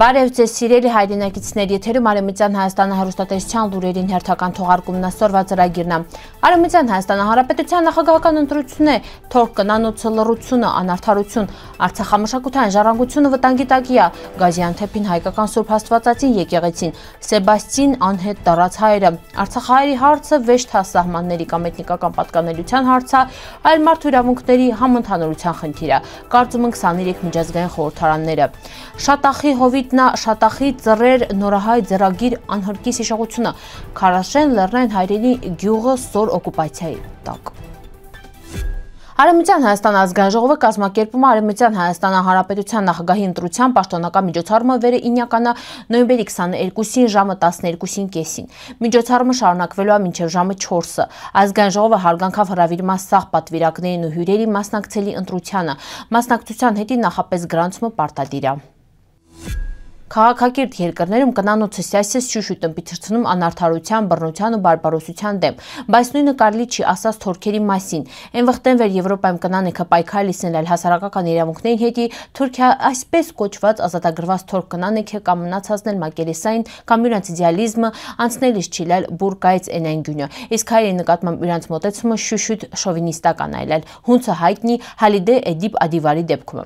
Բարև ձեզ սիրելի հայրենակիցներ, եթերում Արևմտյան Հայաստանի հեռուստատեսության լուրերին հերթական թողարկումն այսօրվա ծրագիրն է։ Արևմտյան Հայաստանի Հանրապետության նախագահական ընտրությունն է, թորք կնանոցը լռությունը, անարդարություն, Արցախամշակութային ժառանգությունը վտանգի տակ է, Գազիանթեփին հայկական Սուրբ Աստվածածին եկեղեցին, Սեբաստին անհետ տարած հայերը, Արցախահայերի հարցը վեշտ սահմանների կամ էթնիկական պատկանելիության հարցը, այլ մարդու իրավունքների համընդհանուրության խնդիրը, կարծում ենք 23 միջազգային խորհրդարանները, Շատախի հովիտնա Շատախի ծռեր նորահայ ձեռագիր անհրկի հիշողությունը, Քարաշեն լեռնային հայրենի գյուղը սոր օկուպացիայի տակ։ Արևմտյան Հայաստան ազգային ժողովը կազմակերպում է Արևմտյան Հայաստանի Հանրապետության նախագահի ընտրության պաշտոնական միջոցառումը վերինյականը նոյեմբերի 22-ին ժամը 12:30-ին։ Միջոցառումը շարունակվելու է մինչև ժամը 4-ը։ Ազգային ժողովը հարգանքով հրավիրում է սաղ պատվիրակներին ու հյուրերի մասնակցելի ընտրությանը։ Մասնակցության հետի նախապես գրանցումը պարտադիր է։ Քաղաքակիրթ երկրներում կնանոցը սյասես շուշու տմպի թռցնում անարդարության, բռնության ու բարբարոսության դեմ, բայց նույնը կարելի չի ասած թուրքերի մասին։ Այն վխտեն վեր Եվրոպայում կնանեքը պայքար լիսնել այլ հասարակական իրավունքների հետի Թուրքիա այսպես կոչված ազատագրված թորք կնանեքը կամ մնացածնել մակերեսային կամ իրանց իդեալիզմը անցնելիս չիլել բուրկայից ենայն գյունը։ Իսկ հայերի նկատմամբ իրանց մոտեցումը շուշուտ շովինիստական այլել։ Հունցը հայտնի Հալիդե Էդիբ Ադիվարի դեպքում։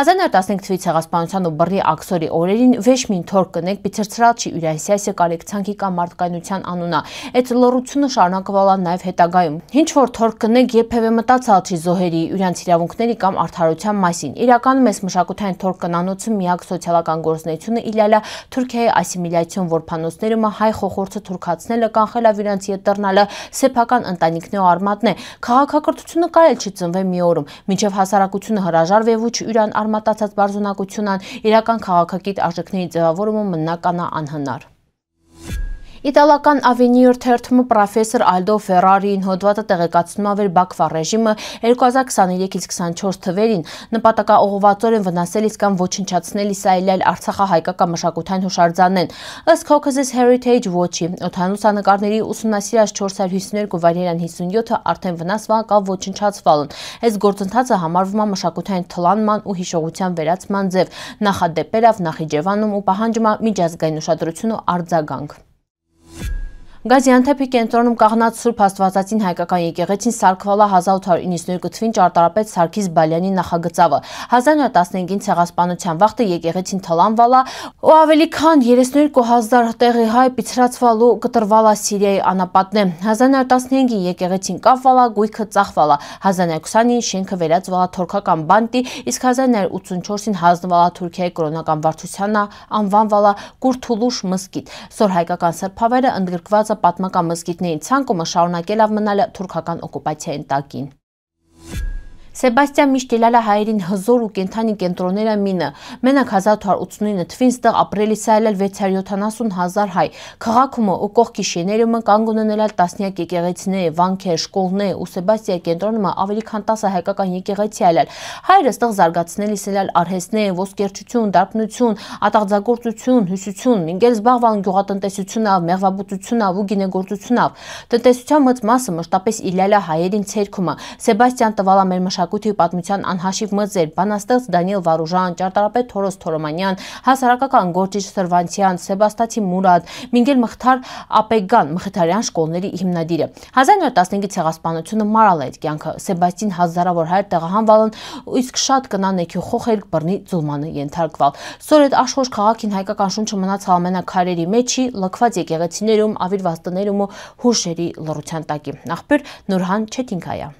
1915 թվականի ցեղասպանության ու բռի աքսորի օրերին Վեշմին թորք կնեք բիցրցրալ չի յուրայսյասը կարեկցանքի կամ մարդկայնության անունա, այդ լռությունը շարունակվալա նաև հետագայում։ Ինչ որ թորք կնեք երբևէ մտածալ չի զոհերի, իրանց իրավունքների կամ արդարության մասին։ Իրականում այս մշակութային թորք կնանոցը միակ սոցիալական գործունեությունը իլալա Թուրքիայի ասիմիլյացիոն որփանոցներումը հայ խոխորձը թուրքացնելը կանխելավ իրանց ետռնալը սեփական ընտանիքն ու արմատն է։ Քաղաքակրթությունը կարել չի ծնվել մի օրում, մինչև հասարակությունը հրաժարվեվու չյուրան արմատացած բարձունակությունն իրական քաղաքակիրթ արժեքների ձևավորումը մնական է անհնար։ Իտալական Avvenire թերթումը պրոֆեսոր Ալդո Ֆերարիին հոդվածը տեղեկացնում է Բաքվա ռեժիմը 2023-24 թվերին նպատակաուղղվածորեն վնասելիս կամ ոչնչացնելիս այլել Արցախահայկական մշակութային հուշարձանեն։ Ըստ Caucasus Heritage Watch-ի օդանոցանկարների ուսումնասիրած 452 վայրերան 57-ը արդեն վնասվել կամ ոչնչացվել են։ Այս գործընթացը համարվում է մշակութային թլանման ու հիշողության վերացման ձև, նախադեպերավ Նախիջևանում ու պահանջում է միջազգային ուշադրություն ու արձագանք։ Գազիանթեփի կենտրոնում կաղնած Սուրբ Աստվածածին հայկական եկեղեցին սարքվալա 1892 թվին ճարտարապետ Սարգիս Բալյանի նախագծավը։ 1915-ին ցեղասպանության վաղտը եկեղեցին թլանվալա ու ավելի քան 32,000 տեղի հայ պիցրացվալու կտրվալա Սիրիայի անապատն է։ 1915-ին եկեղեցին կապվալա, գույքը ծախվալա, 1920-ին շենքը վերածվալա թուրքական բանտի, իսկ 1984-ին հանձնվալա Թուրքիայի կրոնական վարչությանը, անվանվալա Կուրթուլուշ մզկիթ։ Սոր հայկական սրբավայրը ընդգրկված պատմական մզկիթների ցանկումը շարունակելով մնալ թուրքական օկուպացիայի տակին։ Սեբաստիան միշտ ելալա հայերին հզոր ու կենթանի կենտրոնները մինը։ Մենակ 1889 թվին ստեղ ապրելիս այլել 670,000 հայ։ Քաղաքումը ու կողքի շեներումը կանգ ունենալ տասնյակ եկեղեցիներ, վանքեր, շկոլներ ու Սեբաստիայի կենտրոնումը ավելի քան 10 հայկական եկեղեցի այլել։ Հայերը ստեղ զարգացնելիս այլել արհեստներ, ոսկերչություն, դարբնություն, ատաղձագործություն, հյուսություն, ինգել զբաղվան գյուղատնտեսությունով, մեղվաբուծությունով ու գինեգործությունով։ Տնտեսության մեծ մասը մշտապես իլալա հայերին ցերկումը։ Սեբաստիան տվալա մեր մշակույթի պատմության անհաշիվ մզեր, բանաստեղծ Դանիել Վարուժան, ճարտարապետ Թորոս Թորոմանյան, հասարակական գործիչ Սրվանցյան, Սեբաստացի Մուրադ, Մինգել Մխիթար Ապեգան, Մխիթարյան շկոլների հիմնադիրը։ 1915-ի ցեղասպանությունը մարալ է այդ կյանքը։ Սեբաստին հազարավոր հայեր տեղահանվալն, իսկ շատ կնանեքի խոխեր բռնի ձուլմանը ենթարկվալ։ Սոր այդ աշխուժ քաղաքին հայկական շունչը մնացալ ամենակ հայրերի մեջի, լքված եկեղեցիներում, ավիրված տներում ու հուշերի լռության տակի։ Աղբյուր Նուրհան Չետինքայա։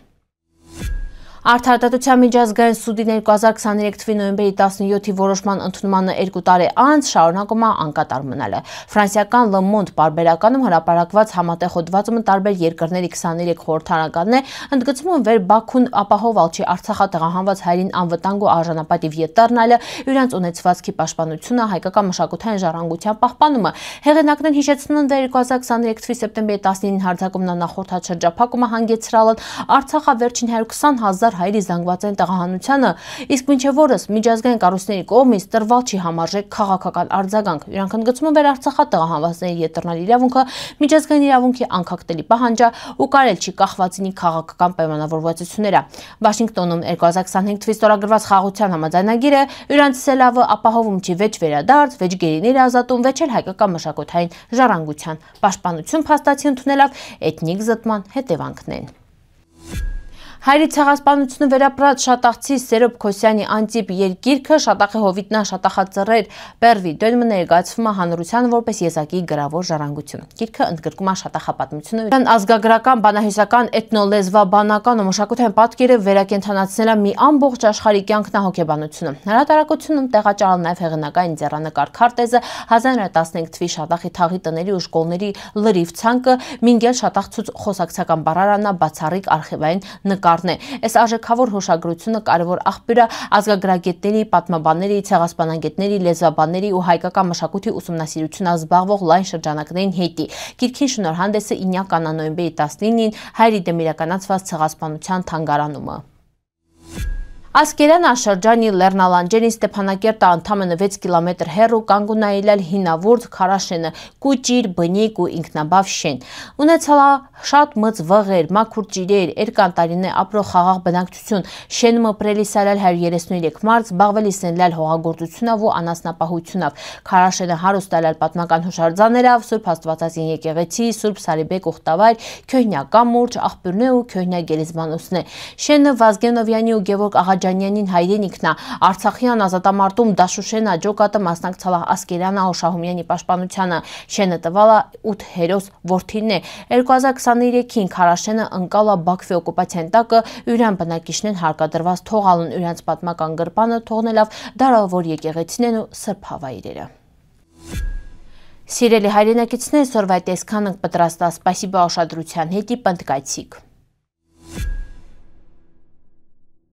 Արդարադատության միջազգային սուդի 2023 թվականի նոյեմբերի 17-ի որոշման ընդունմանը 2 տարի անց շարունակում է անկատար մնալը։ Ֆրանսիական Le Monde պարբերականում հրապարակված համատեղ հոդվածում տարբեր երկրների 23 խորհրդարանականն է ընդգծում են վեր Բաքուն ապահովալ չի Արցախա տեղահանված հայերին անվտանգ ու արժանապատիվ ետառնալը, իրանց ունեցվածքի պաշտպանությունը, հայկական մշակութային ժառանգության պահպանումը։ Հեղինակներն հիշեցնում են 2023 թվականի սեպտեմբերի 19-ին հարձակումն նախորդ շրջափակումը հանգեցրալն Արցախա վերջին 120,000 1000 հայերի զանգվածային տեղահանությանը, իսկ մինչև օրս միջազգային կառույցների կողմից տրվալ չի համարժեք քաղաքական արձագանք։ Իրանք ընդգծում են վերարցախատ տեղահանվածների յետռնալ իրավունքը միջազգային իրավունքի անկախտելի պահանջ ու կարել չի կախվածինի քաղաքական պայմանավորվածությունները։ Վաշինգտոնում 2025 թվականին ստորագրված խաղաղության համաձայնագիրը իրանցի սելավը ապահովում չի վեճ վերադարձ, վեճ գերիներ ազատում, վեճ էլ հայկական մշակութային ժառանգության պաշտպանություն փաստացի ընդունելով էթնիկ զտման հետևանքն են։ Հայերի ցեղասպանությունը վերապրած շատախցի Սերոբ Քոսյանի անտիպ երկիրքը Շատախի հովիտնա շատախածռեր Պերվիդոն ներկայացվում է հանրությանը որպես եզակի գրավոր ժառանգություն։ Գիրքը ընդգրկում է շատախապատմությունը, իրան ազգագրական, բանահյուսական, էթնոլեզվաբանական ու մշակութային պատկերը վերակենդանացնել է մի ամբողջ աշխարհի կյանքնահոգեբանությունը։ Հրատարակությունում տեղաճարալ նաև հեղինակային ձեռանկար քարտեզը 1915 թվականի Շատախի թաղի տների ու շկոլների լրիվ ցանկը, Մինգել Շատախցուց խոսակցական բառարանա բացառիկ արխիվային նկարն է։ Այս արժեքավոր հուշագրությունը կարևոր աղբյուր է ազգագրագետների, պատմաբանների, ցեղասպանագետների, լեզվաբանների ու հայկական մշակույթի ուսումնասիրությունով զբաղվող լայն շրջանակներին հետի։ Գիրքին շնորհանդես է Ինյականա նոյեմբերի 19-ին հայերի դեմ իրականացված ցեղասպանության թանգարանում։ Ասկերան աշրջանի Լեռնալանջերին Ստեփանակերտը ընդամենը 6 կիլոմետր հեռու կանգունայել հինավուրց քարաշենը կուճիր, բնիկ ու ինքնաբավ շեն։ Ունեցել շատ մծ վղեր, մաքուր ջիրեր, երկար տարիներ ապրող խաղաղ բնակչություն, շենը մպրելի սարել 133 մարդ, զբաղվել իսնելյալ հողագործությունով ու անասնապահությունով։ Քարաշենը հարուստ է պատմական հուշարձաններով, Սուրբ Աստվածածին եկեղեցի, Սուրբ Սարիբեկ ուխտավայր, Քյոհնյա կամուրջ, աղբյուրներ ու Քյոհնյա գերեզմանոցն է։ Շենը Վազգենովյանի ու Գևորգ Աղաջանյանին հայրենիքն է, Արցախյան ազատամարտում Դաշուշեն աջոկատը մասնակցել է Ասկերան Շահումյանի պաշտպանությանը։ Շենը տվել է 8 հերոս որդին է։ 2023-ին Քարաշենը ընկալ է Բաքվի օկուպացիան տակը, իրան բնակիչներն հարկադրված թողալուն իրենց պատմական գրպանը, թողնելով դարավոր եկեղեցիներն ու սրբ հավայրերը։ Սիրելի հայրենակիցներ, սորվայ տեսքանք պատրաստա, սպասիբա ուշադրության հետի պնդկայցիք։